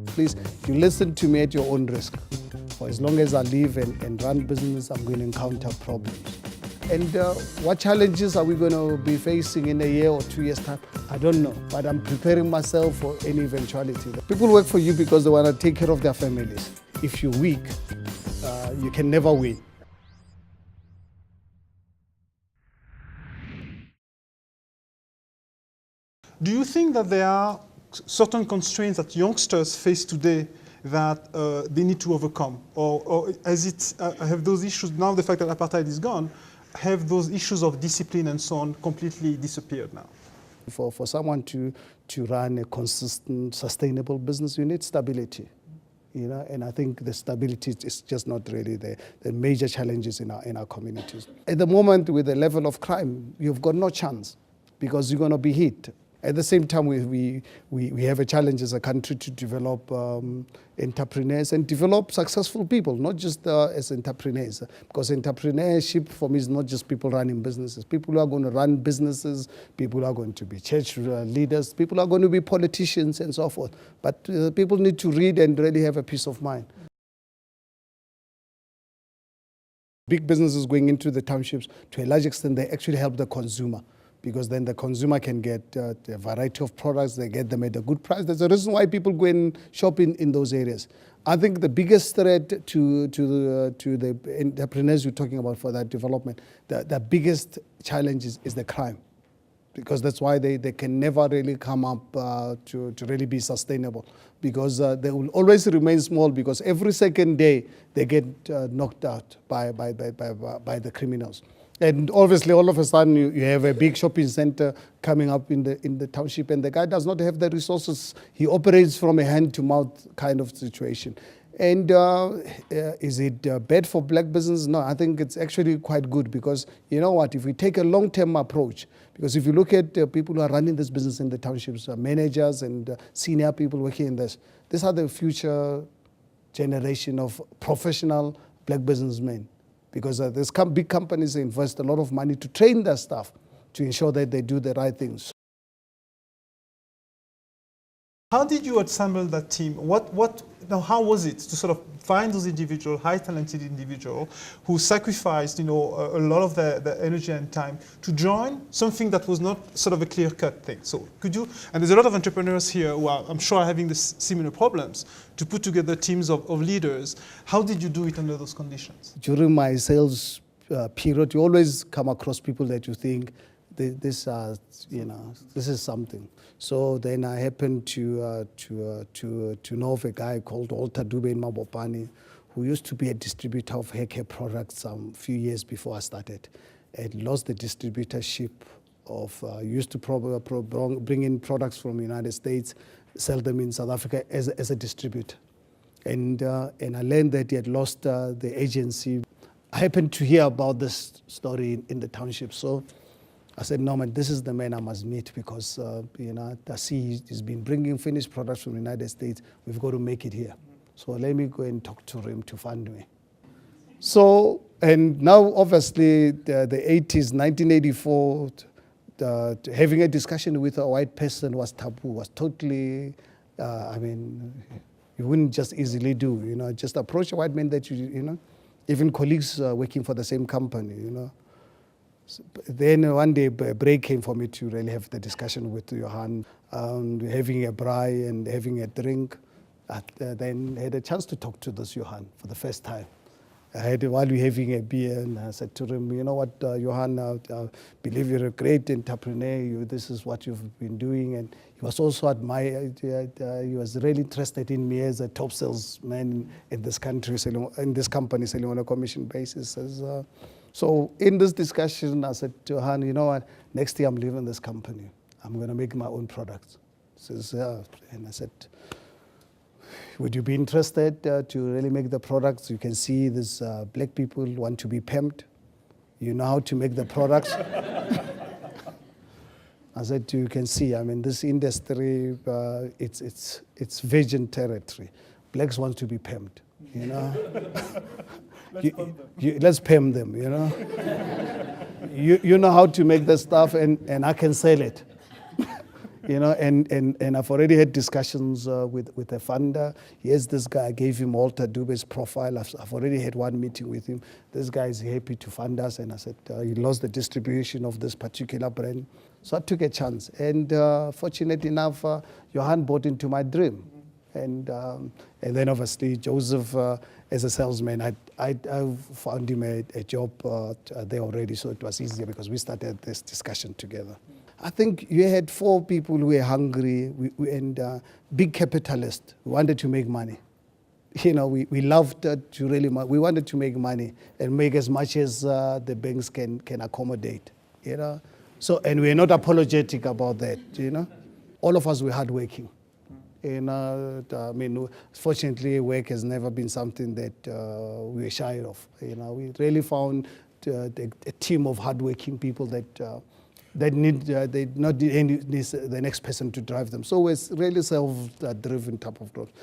please, you listen to me at your own risk. For as long as I live and run business, I'm going to encounter problems. And what challenges are we going to be facing in a year or 2 years' time? I don't know, but I'm preparing myself for any eventuality. People work for you because they want to take care of their families. If you're weak, you can never win. Do you think that there are certain constraints that youngsters face today that they need to overcome? Or have those issues, now the fact that apartheid is gone, have those issues of discipline and so on completely disappeared now? For someone to run a consistent, sustainable business, you need stability. And I think the stability is just not really the major challenges in our communities. At the moment, with the level of crime, you've got no chance because you're going to be hit. At the same time, we have a challenge as a country to develop entrepreneurs and develop successful people, not just as entrepreneurs. Because entrepreneurship for me is not just people running businesses. People who are going to run businesses, people who are going to be church leaders, people who are going to be politicians and so forth. But people need to read and really have a peace of mind. Big businesses going into the townships, to a large extent, they actually help the consumer. Because then the consumer can get a variety of products, they get them at a good price. There's a reason why people go and shop in those areas. I think the biggest threat to the entrepreneurs you're talking about for that development, the biggest challenge is the crime. Because that's why they can never really come up to really be sustainable. Because they will always remain small because every second day they get knocked out by the criminals. And obviously, all of a sudden, you have a big shopping center coming up in the township, and the guy does not have the resources. He operates from a hand-to-mouth kind of situation. And is it bad for black business? No, I think it's actually quite good because, you know what, if we take a long-term approach, because if you look at people who are running this business in the townships, managers and senior people working in this, these are the future generation of professional black businessmen. Because there's big companies that invest a lot of money to train their staff to ensure that they do the right things. How did you assemble that team? How was it to sort of find those individuals, high talented individuals, who sacrificed, a lot of their energy and time to join something that was not sort of a clear-cut thing? So could you, and there's a lot of entrepreneurs here who are, I'm sure, having this similar problems, to put together teams of leaders. How did you do it under those conditions? During my sales period, you always come across people that you think, this is something. So then I happened to know of a guy called Walter Dube in Mabopane, who used to be a distributor of hair care products some few years before I started, and lost the distributorship of, used to bring in products from the United States, sell them in South Africa as a distributor. And I learned that he had lost the agency. I happened to hear about this story in the township. So I said, no, man, this is the man I must meet because, I see he's been bringing finished products from the United States. We've got to make it here. So let me go and talk to him to fund me. So, and now obviously the 80s, 1984, having a discussion with a white person was taboo, was totally, you wouldn't just easily do, just approach a white man that even colleagues working for the same company, Then one day a break came for me to really have the discussion with Johan, having a braai and having a drink. Then I had a chance to talk to this Johan for the first time. While we were having a beer, and I said to him, you know what, Johan, I believe you're a great entrepreneur. This is what you've been doing. And he was also admired. He was really interested in me as a top salesman in this country, in this company, selling on a commission basis. So in this discussion, I said to Johan, you know what, next year I'm leaving this company. I'm going to make my own products. He says, yeah. And I said, would you be interested to really make the products? You can see these black people want to be pimped. You know how to make the products. I said, you can see, this industry, it's virgin territory. Blacks want to be pimped, Let's pimp them, you know how to make the stuff and I can sell it. you know, and I've already had discussions with the funder. Here's this guy, I gave him Walter Dube's profile. I've already had one meeting with him. This guy is happy to fund us, and I said, he lost the distribution of this particular brand. So I took a chance, and fortunate enough, Johan bought into my dream. And then obviously Joseph, as a salesman, I found him a job there already, so it was easier because we started this discussion together. I think you had 4 people who were hungry and big capitalists who wanted to make money. You know, we loved to really, we wanted to make money and make as much as the banks can accommodate, you know. So, and we're not apologetic about that, you know. All of us were hardworking. And I mean, fortunately, work has never been something that we were shy of. You know, we really found a team of hardworking people that they not need the next person to drive them. So it's really self-driven type of growth.